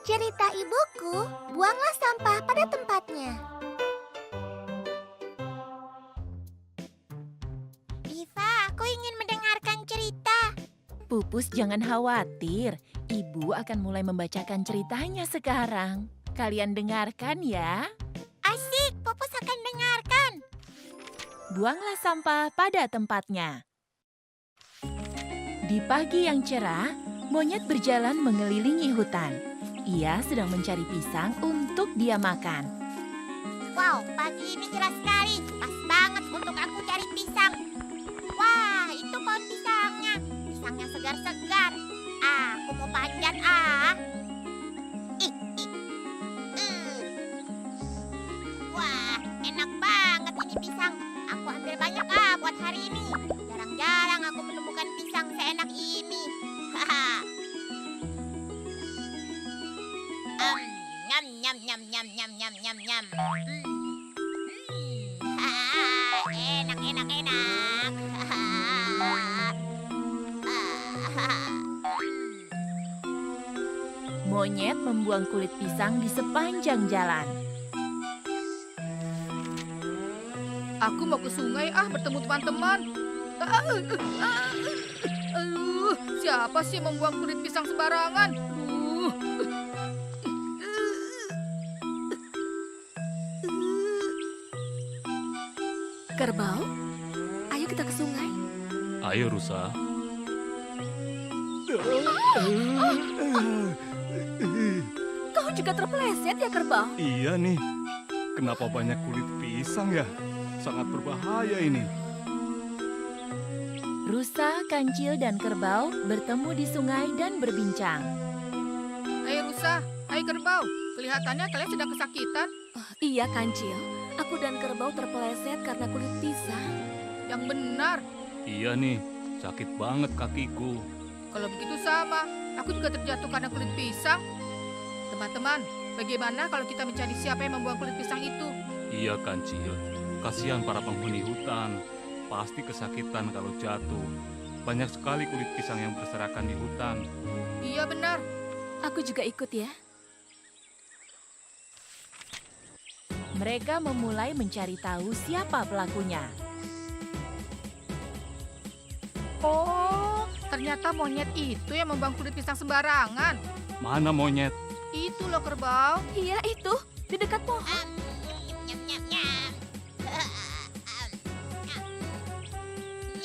Cerita ibuku, buanglah sampah pada tempatnya. Diva, aku ingin mendengarkan cerita. Pupus jangan khawatir, Ibu akan mulai membacakan ceritanya sekarang. Kalian dengarkan ya. Asik, Pupus akan dengarkan. Buanglah sampah pada tempatnya. Di pagi yang cerah, monyet berjalan mengelilingi hutan. Ia sedang mencari pisang untuk dia makan. Wow, pagi ini cerah sekali. Pas banget untuk aku cari pisang. Wah, itu pohon pisangnya. Pisangnya segar-segar. Aku mau panjat Wah, enak banget ini pisang. Aku ambil banyak buat hari ini. Jarang-jarang aku menemukan pisang seenak ini. Haha. Nyam nyam nyam nyam nyam nyam nyam. Enak enak enak. Monyet membuang kulit pisang di sepanjang jalan. Aku mau ke sungai bertemu teman-teman. Siapa sih yang membuang kulit pisang sembarangan? Kerbau, ayo kita ke sungai. Ayo, Rusa. Kau juga terpeleset ya, Kerbau? Iya nih, kenapa banyak kulit pisang ya? Sangat berbahaya ini. Rusa, kancil, dan kerbau bertemu di sungai dan berbincang. Hai Rusa, hai Kerbau. Kelihatannya kalian sedang kesakitan. Iya, Kancil. Aku dan Kerbau terpeleset karena kulit pisang. Yang benar. Iya nih, sakit banget kakiku. Kalau begitu sama, aku juga terjatuh karena kulit pisang. Teman-teman, bagaimana kalau kita mencari siapa yang membuang kulit pisang itu? Iya, Kancil. Kasihan para penghuni hutan. Pasti kesakitan kalau jatuh. Banyak sekali kulit pisang yang berserakan di hutan. Iya benar. Aku juga ikut ya. Mereka memulai mencari tahu siapa pelakunya. Oh, ternyata monyet itu yang membuang kulit pisang sembarangan. Mana monyet? Itu loh Kerbau. Iya, itu. Di dekat pohon. Nyam nyam nyam.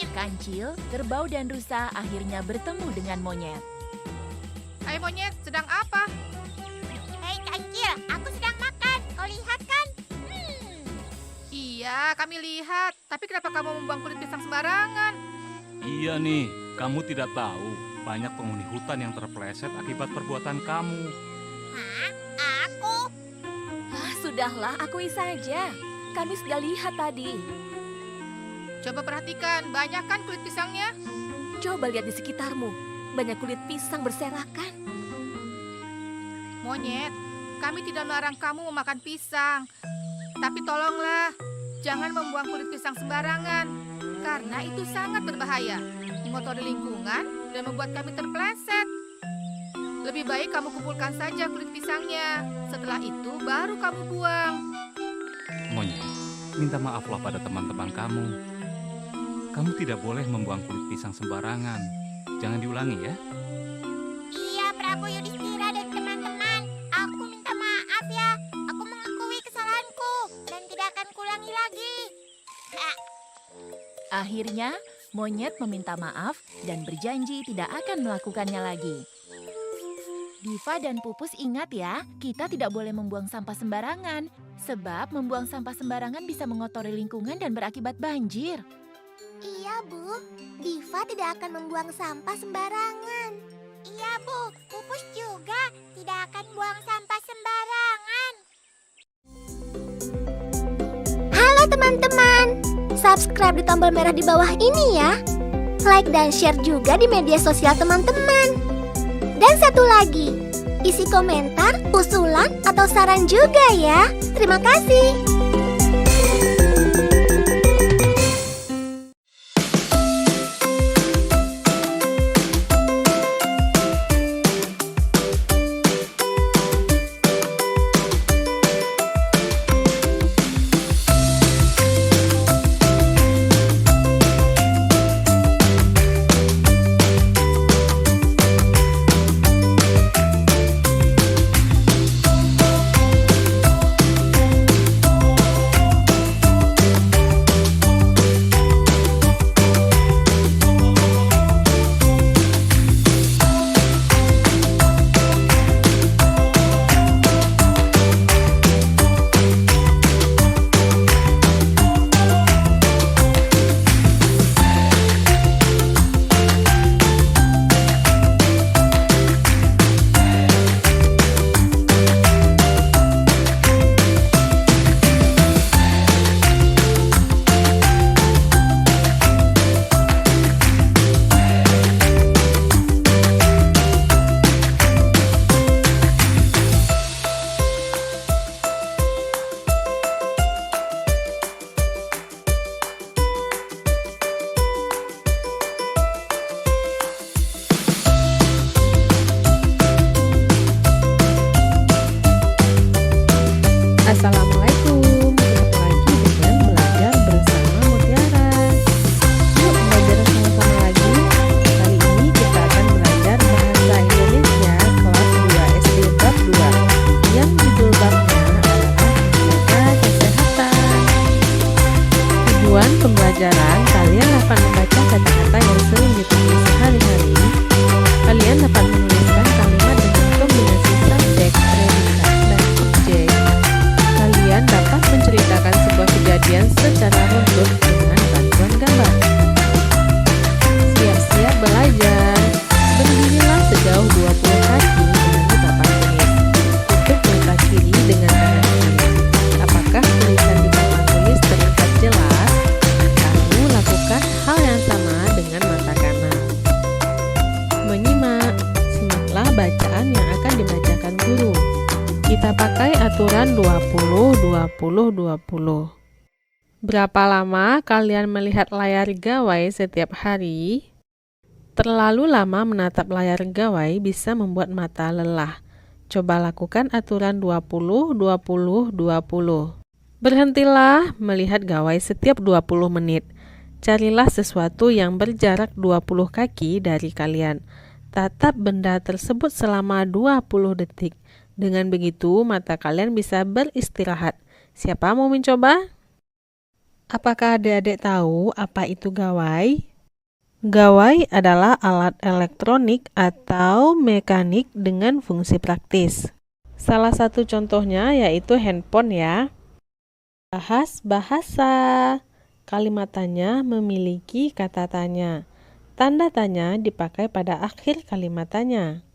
Kancil, kerbau, dan rusa akhirnya bertemu dengan monyet. Hai monyet, sedang apa? Hei Kancil, aku sedang makan. Kau lihat kan? Iya, kami lihat. Tapi kenapa kamu membuang kulit pisang sembarangan? Iya nih, kamu tidak tahu. Banyak penghuni hutan yang terpeleset akibat perbuatan kamu. Hah? Aku? Sudahlah, akui saja. Kami sudah lihat tadi. Coba perhatikan, banyak kan kulit pisangnya? Coba lihat di sekitarmu. Banyak kulit pisang berserakan. Monyet, kami tidak melarang kamu memakan pisang. Tapi tolonglah, jangan membuang kulit pisang sembarangan. Karena itu sangat berbahaya. Mengotori lingkungan dan membuat kami terpeleset. Lebih baik kamu kumpulkan saja kulit pisangnya. Setelah itu baru kamu buang. Monyet, minta maaflah pada teman-teman kamu. Kamu tidak boleh membuang kulit pisang sembarangan. Jangan diulangi ya. Iya, Prabu Yudhistira dan teman-teman. Aku minta maaf ya. Aku mengakui kesalahanku dan tidak akan kulangi lagi. Akhirnya, monyet meminta maaf dan berjanji tidak akan melakukannya lagi. Diva dan Pupus ingat ya, kita tidak boleh membuang sampah sembarangan. Sebab membuang sampah sembarangan bisa mengotori lingkungan dan berakibat banjir. Iya, Bu. Diva tidak akan membuang sampah sembarangan. Iya, Bu. Pupus juga tidak akan buang sampah sembarangan. Halo teman-teman. Subscribe di tombol merah di bawah ini ya. Like dan share juga di media sosial teman-teman. Dan satu lagi, isi komentar, usulan, atau saran juga ya. Terima kasih. pembelajaran, kalian dapat membaca kata-kata yang sering ditemui sehari-hari. Kalian dapat menuliskan kalimat dengan kombinasi subjek, predikat, dan objek. Kalian dapat menceritakan sebuah kejadian secara runtut dengan bantuan gambar. Siap-siap belajar. Berdirilah sejauh 20 kaki dengan tatapan tulis. Tutup mata kiri dengan tangan kiri. Apakah tulisan di papan tulis terlihat jelas? Lalu lakukan hal yang sama dengan mata kanan. Menyimak. Simaklah bacaan yang akan dibacakan guru. Kita pakai aturan 20-20-20. Berapa lama kalian melihat layar gawai setiap hari? Terlalu lama menatap layar gawai bisa membuat mata lelah. Coba lakukan aturan 20-20-20. Berhentilah melihat gawai setiap 20 menit. Carilah sesuatu yang berjarak 20 kaki dari kalian. Tatap benda tersebut selama 20 detik. Dengan begitu, mata kalian bisa beristirahat. Siapa mau mencoba? Apakah adik-adik tahu apa itu gawai? Gawai adalah alat elektronik atau mekanik dengan fungsi praktis. Salah satu contohnya yaitu handphone ya. Bahas bahasa. Kalimat tanya memiliki kata tanya. Tanda tanya dipakai pada akhir kalimat tanya.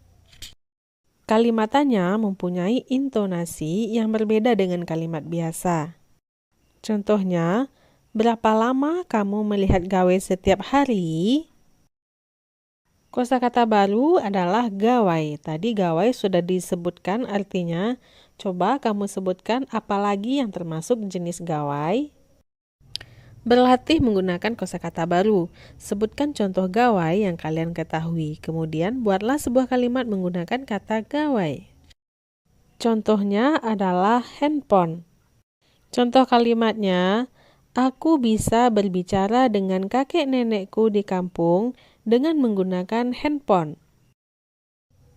Kalimat tanya mempunyai intonasi yang berbeda dengan kalimat biasa. Contohnya, berapa lama kamu melihat gawai setiap hari? Kosakata baru adalah gawai. Tadi gawai sudah disebutkan artinya. Coba kamu sebutkan apa lagi yang termasuk jenis gawai? Berlatih menggunakan kosakata baru. Sebutkan contoh gawai yang kalian ketahui. Kemudian buatlah sebuah kalimat menggunakan kata gawai. Contohnya adalah handphone. Contoh kalimatnya, aku bisa berbicara dengan kakek nenekku di kampung dengan menggunakan handphone.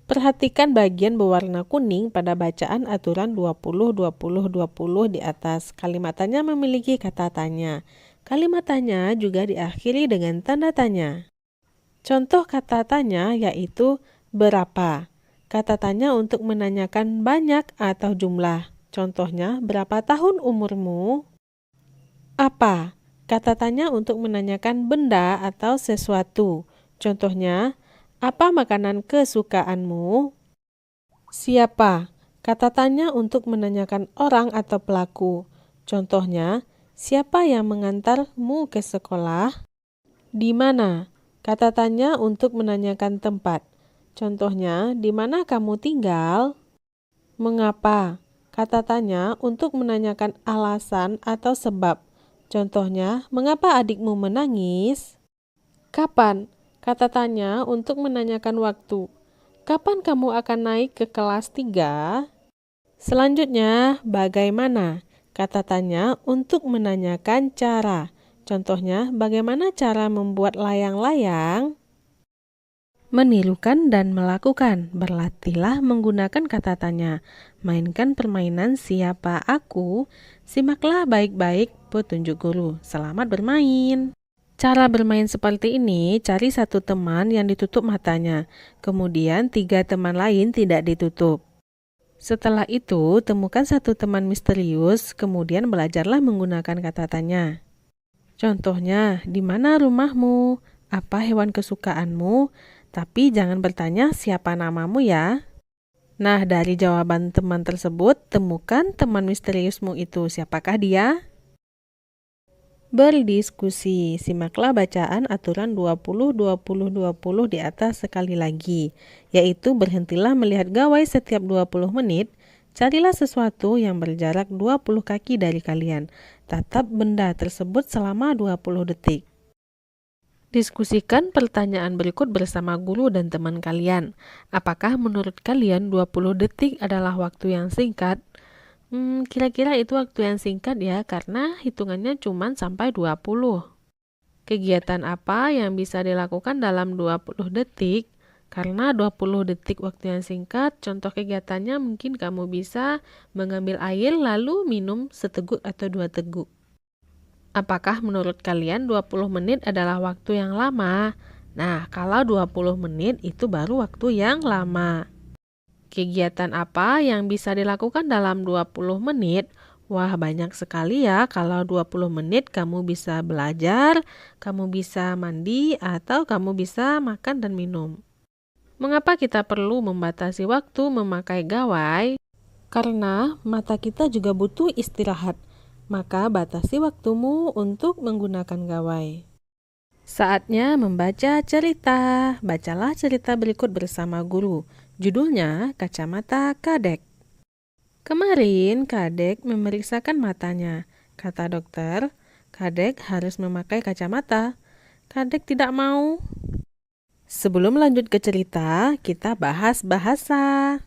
Perhatikan bagian berwarna kuning pada bacaan aturan 20-20-20 di atas. Kalimat tanya memiliki kata tanya. Kalimat tanya juga diakhiri dengan tanda tanya. Contoh kata tanya yaitu berapa. Kata tanya untuk menanyakan banyak atau jumlah. Contohnya, berapa tahun umurmu? Apa? Kata tanya untuk menanyakan benda atau sesuatu. Contohnya, apa makanan kesukaanmu? Siapa? Kata tanya untuk menanyakan orang atau pelaku. Contohnya, siapa yang mengantarmu ke sekolah? Di mana? Kata tanya untuk menanyakan tempat. Contohnya, di mana kamu tinggal? Mengapa? Kata tanya untuk menanyakan alasan atau sebab. Contohnya, mengapa adikmu menangis? Kapan? Kata tanya untuk menanyakan waktu. Kapan kamu akan naik ke kelas 3? Selanjutnya, bagaimana? Kata tanya untuk menanyakan cara. Contohnya, bagaimana cara membuat layang-layang? Menirukan dan melakukan. Berlatihlah menggunakan kata tanya. Mainkan permainan siapa aku. Simaklah baik-baik petunjuk guru. Selamat bermain. Cara bermain seperti ini, cari satu teman yang ditutup matanya. Kemudian 3 teman lain tidak ditutup. Setelah itu, temukan satu teman misterius, kemudian belajarlah menggunakan kata tanya. Contohnya, di mana rumahmu? Apa hewan kesukaanmu? Tapi jangan bertanya siapa namamu ya. Nah, dari jawaban teman tersebut, temukan teman misteriusmu itu. Siapakah dia? Berdiskusi. Simaklah bacaan aturan 20-20-20 di atas sekali lagi, yaitu berhentilah melihat gawai setiap 20 menit, carilah sesuatu yang berjarak 20 kaki dari kalian, tatap benda tersebut selama 20 detik. Diskusikan pertanyaan berikut bersama guru dan teman kalian. Apakah menurut kalian 20 detik adalah waktu yang singkat? Kira-kira itu waktu yang singkat ya, karena hitungannya cuma sampai 20. Kegiatan apa yang bisa dilakukan dalam 20 detik? Karena 20 detik waktu yang singkat, contoh kegiatannya mungkin kamu bisa mengambil air lalu minum seteguk atau 2 teguk. Apakah menurut kalian 20 menit adalah waktu yang lama? Nah, kalau 20 menit itu baru waktu yang lama. Kegiatan apa yang bisa dilakukan dalam 20 menit? Wah, banyak sekali ya. Kalau 20 menit kamu bisa belajar, kamu bisa mandi, atau kamu bisa makan dan minum. Mengapa kita perlu membatasi waktu memakai gawai? Karena mata kita juga butuh istirahat. Maka batasi waktumu untuk menggunakan gawai. Saatnya membaca cerita. Bacalah cerita berikut bersama guru. Judulnya Kacamata Kadek. Kemarin Kadek memeriksakan matanya. Kata dokter, Kadek harus memakai kacamata. Kadek tidak mau. Sebelum lanjut ke cerita, kita bahas bahasa.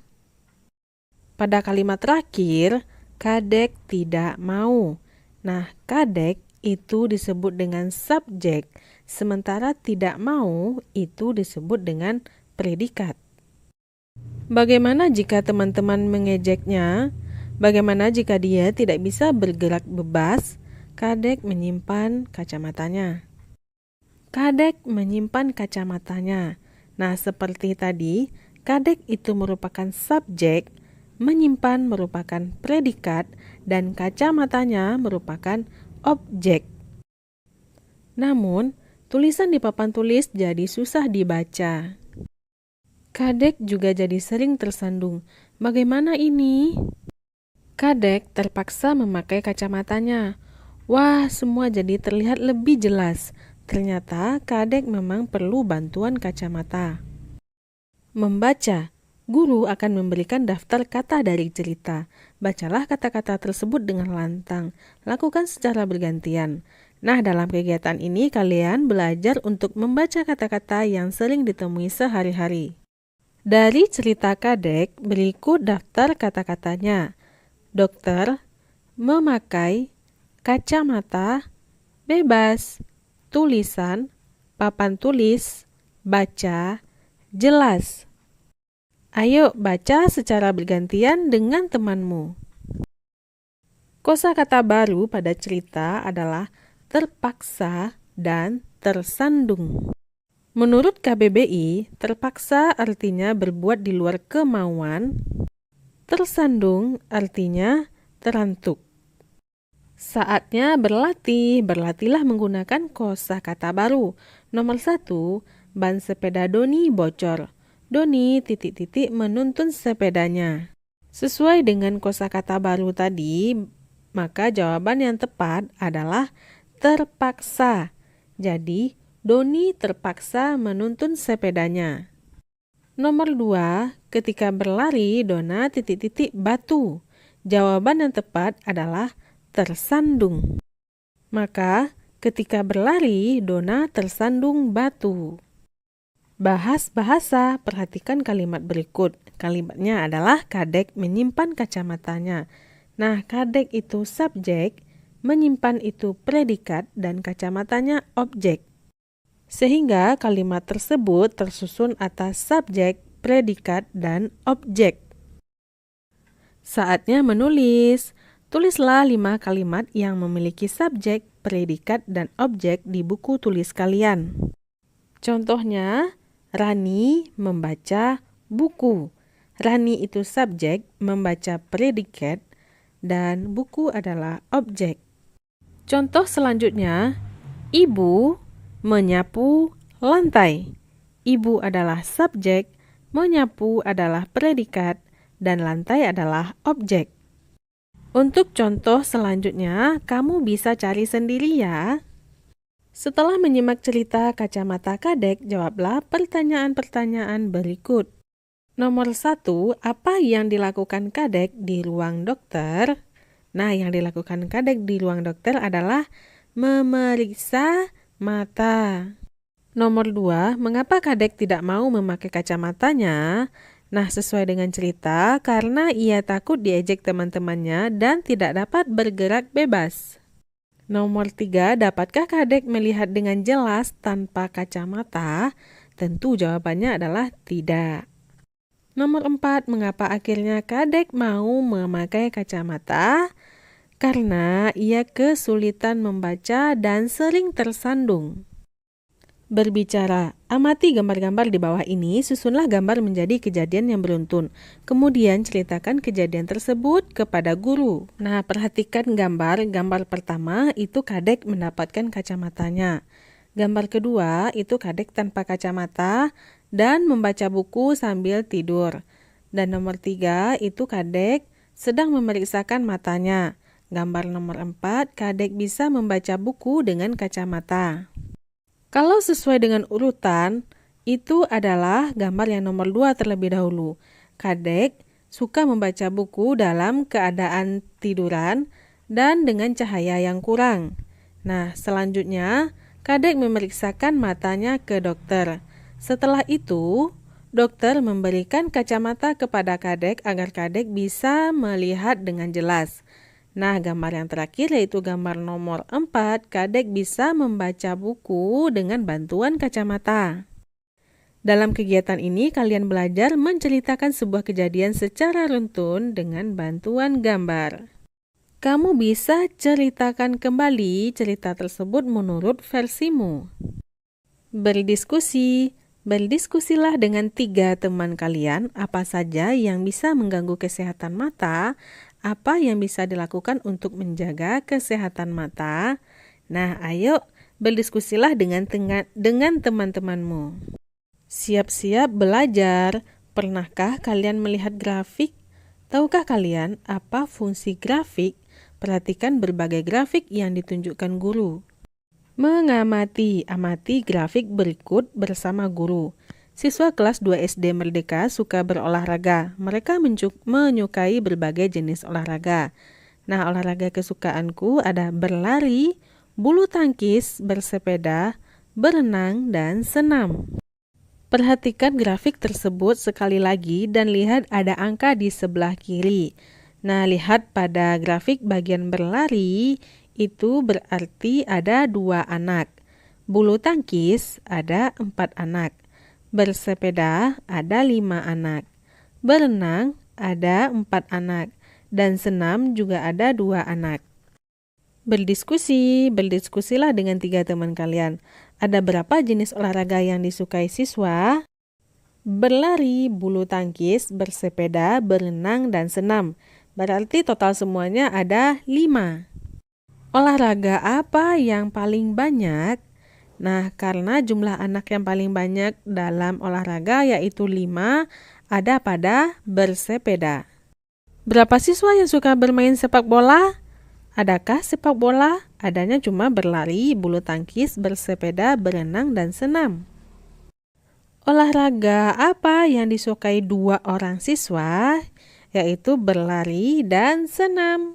Pada kalimat terakhir, Kadek tidak mau. Nah, Kadek itu disebut dengan subjek, sementara tidak mau itu disebut dengan predikat. Bagaimana jika teman-teman mengejeknya? Bagaimana jika dia tidak bisa bergerak bebas? Kadek menyimpan kacamatanya. Kadek menyimpan kacamatanya. Nah, seperti tadi, Kadek itu merupakan subjek, menyimpan merupakan predikat, dan kacamatanya merupakan objek. Namun, tulisan di papan tulis jadi susah dibaca. Kadek juga jadi sering tersandung. Bagaimana ini? Kadek terpaksa memakai kacamatanya. Wah, semua jadi terlihat lebih jelas. Ternyata Kadek memang perlu bantuan kacamata. Membaca. Guru akan memberikan daftar kata dari cerita. Bacalah kata-kata tersebut dengan lantang. Lakukan secara bergantian. Nah, dalam kegiatan ini kalian belajar untuk membaca kata-kata yang sering ditemui sehari-hari. Dari cerita Kadek, berikut daftar kata-katanya. Dokter, memakai, kacamata, bebas, tulisan, papan tulis, baca, jelas. Ayo baca secara bergantian dengan temanmu. Kosakata baru pada cerita adalah terpaksa dan tersandung. Menurut KBBI, terpaksa artinya berbuat di luar kemauan, tersandung artinya terantuk. Saatnya berlatih, berlatihlah menggunakan kosakata baru. Nomor 1, ban sepeda Doni bocor. Doni ... menuntun sepedanya. Sesuai dengan kosakata baru tadi, maka jawaban yang tepat adalah terpaksa. Jadi, Doni terpaksa menuntun sepedanya. Nomor 2, ketika berlari, Dona ... batu. Jawaban yang tepat adalah tersandung. Maka, ketika berlari, Dona tersandung batu. Bahas bahasa, perhatikan kalimat berikut. Kalimatnya adalah Kadek menyimpan kacamatanya. Nah, Kadek itu subjek, menyimpan itu predikat, dan kacamatanya objek. Sehingga kalimat tersebut tersusun atas subjek, predikat, dan objek. Saatnya menulis. Tulislah 5 kalimat yang memiliki subjek, predikat, dan objek di buku tulis kalian. Contohnya, Rani membaca buku. Rani itu subjek, membaca predikat, dan buku adalah objek. Contoh selanjutnya, Ibu menyapu lantai. Ibu adalah subjek, menyapu adalah predikat, dan lantai adalah objek. Untuk contoh selanjutnya, kamu bisa cari sendiri ya. Setelah menyimak cerita Kacamata Kadek, jawablah pertanyaan-pertanyaan berikut. Nomor 1, apa yang dilakukan Kadek di ruang dokter? Nah, yang dilakukan Kadek di ruang dokter adalah memeriksa mata. Nomor 2, mengapa Kadek tidak mau memakai kacamatanya? Nah, sesuai dengan cerita, karena ia takut diejek teman-temannya dan tidak dapat bergerak bebas. Nomor 3, dapatkah Kadek melihat dengan jelas tanpa kacamata? Tentu jawabannya adalah tidak. Nomor 4, mengapa akhirnya Kadek mau memakai kacamata? karena ia kesulitan membaca dan sering tersandung. Berbicara, amati gambar-gambar di bawah ini, susunlah gambar menjadi kejadian yang beruntun. Kemudian ceritakan kejadian tersebut kepada guru. Nah, perhatikan gambar. Gambar pertama itu Kadek mendapatkan kacamatanya. Gambar kedua itu Kadek tanpa kacamata dan membaca buku sambil tidur. Dan nomor 3 itu Kadek sedang memeriksakan matanya. Gambar nomor 4, Kadek bisa membaca buku dengan kacamata. Kalau sesuai dengan urutan, itu adalah gambar yang nomor 2 terlebih dahulu. Kadek suka membaca buku dalam keadaan tiduran dan dengan cahaya yang kurang. Nah, selanjutnya, Kadek memeriksakan matanya ke dokter. Setelah itu, dokter memberikan kacamata kepada Kadek agar Kadek bisa melihat dengan jelas. Nah, gambar yang terakhir yaitu gambar nomor 4, Kadek bisa membaca buku dengan bantuan kacamata. Dalam kegiatan ini, kalian belajar menceritakan sebuah kejadian secara runtun dengan bantuan gambar. Kamu bisa ceritakan kembali cerita tersebut menurut versimu. Berdiskusi. Berdiskusilah dengan 3 teman kalian apa saja yang bisa mengganggu kesehatan mata, apa yang bisa dilakukan untuk menjaga kesehatan mata. Nah, ayo berdiskusilah dengan teman-temanmu. Siap-siap belajar. Pernahkah kalian melihat grafik? Tahukah kalian apa fungsi grafik? Perhatikan berbagai grafik yang ditunjukkan guru. Mengamati, amati grafik berikut bersama guru. Siswa kelas 2 SD Merdeka suka berolahraga. Mereka menyukai berbagai jenis olahraga. Nah, olahraga kesukaanku ada berlari, bulu tangkis, bersepeda, berenang, dan senam. Perhatikan grafik tersebut sekali lagi dan lihat ada angka di sebelah kiri. Nah, lihat pada grafik bagian berlari, itu berarti ada 2 anak. Bulu tangkis ada 4 anak. Bersepeda ada 5 anak. Berenang ada 4 anak. Dan senam juga ada 2 anak. Berdiskusilah dengan 3 teman kalian. Ada berapa jenis olahraga yang disukai siswa? Berlari, bulu tangkis, bersepeda, berenang, dan senam. Berarti total semuanya ada 5. Olahraga apa yang paling banyak? Nah, karena jumlah anak yang paling banyak dalam olahraga yaitu 5, ada pada bersepeda. Berapa siswa yang suka bermain sepak bola? Adakah sepak bola? Adanya cuma berlari, bulu tangkis, bersepeda, berenang, dan senam. Olahraga apa yang disukai 2 orang siswa? Yaitu berlari dan senam.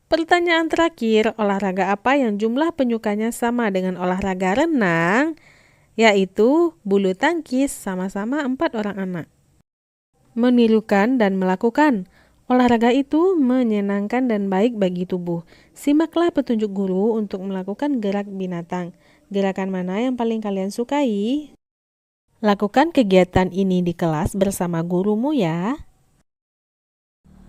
Pertanyaan terakhir, olahraga apa yang jumlah penyukanya sama dengan olahraga renang? Yaitu bulu tangkis, sama-sama 4 orang anak. Menirukan dan melakukan. Olahraga itu menyenangkan dan baik bagi tubuh. Simaklah petunjuk guru untuk melakukan gerak binatang. Gerakan mana yang paling kalian sukai? Lakukan kegiatan ini di kelas bersama gurumu ya.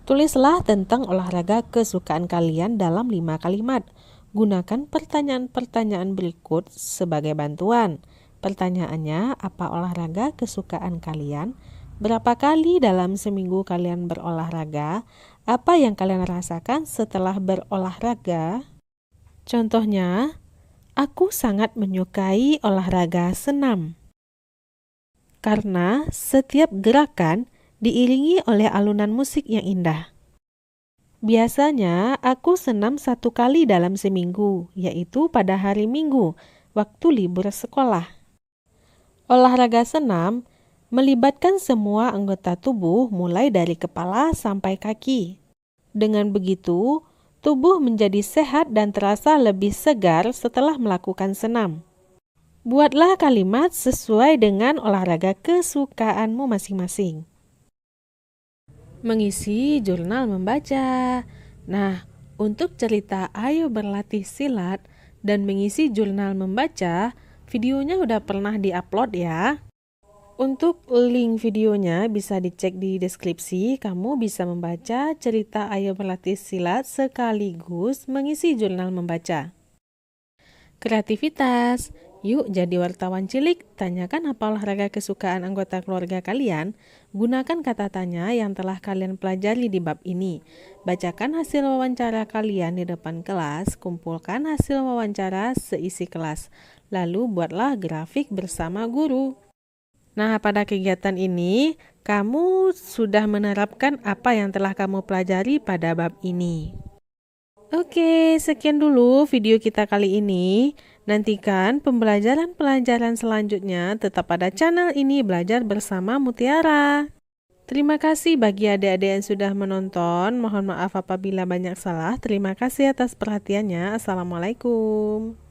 Tulislah tentang olahraga kesukaan kalian dalam 5 kalimat. Gunakan pertanyaan-pertanyaan berikut sebagai bantuan. Pertanyaannya, apa olahraga kesukaan kalian? Berapa kali dalam seminggu kalian berolahraga? Apa yang kalian rasakan setelah berolahraga? Contohnya, aku sangat menyukai olahraga senam. Karena setiap gerakan diiringi oleh alunan musik yang indah. Biasanya aku senam 1 kali dalam seminggu, yaitu pada hari Minggu, waktu libur sekolah. Olahraga senam melibatkan semua anggota tubuh mulai dari kepala sampai kaki. Dengan begitu, tubuh menjadi sehat dan terasa lebih segar setelah melakukan senam. Buatlah kalimat sesuai dengan olahraga kesukaanmu masing-masing. Mengisi jurnal membaca. Nah, untuk cerita Ayo Berlatih Silat dan mengisi jurnal membaca, videonya udah pernah diupload ya. Untuk link videonya bisa dicek di deskripsi. Kamu bisa membaca cerita Ayo Berlatih Silat sekaligus mengisi jurnal membaca. Kreativitas. Yuk jadi wartawan cilik, tanyakan apa olahraga kesukaan anggota keluarga kalian. Gunakan kata tanya yang telah kalian pelajari di bab ini. Bacakan hasil wawancara kalian di depan kelas, kumpulkan hasil wawancara seisi kelas. Lalu buatlah grafik bersama guru. Nah, pada kegiatan ini, kamu sudah menerapkan apa yang telah kamu pelajari pada bab ini. Oke, sekian dulu video kita kali ini. Nantikan pembelajaran-pelajaran selanjutnya tetap pada channel ini Belajar Bersama Mutiara. Terima kasih bagi adik-adik yang sudah menonton. Mohon maaf apabila banyak salah. Terima kasih atas perhatiannya. Assalamualaikum.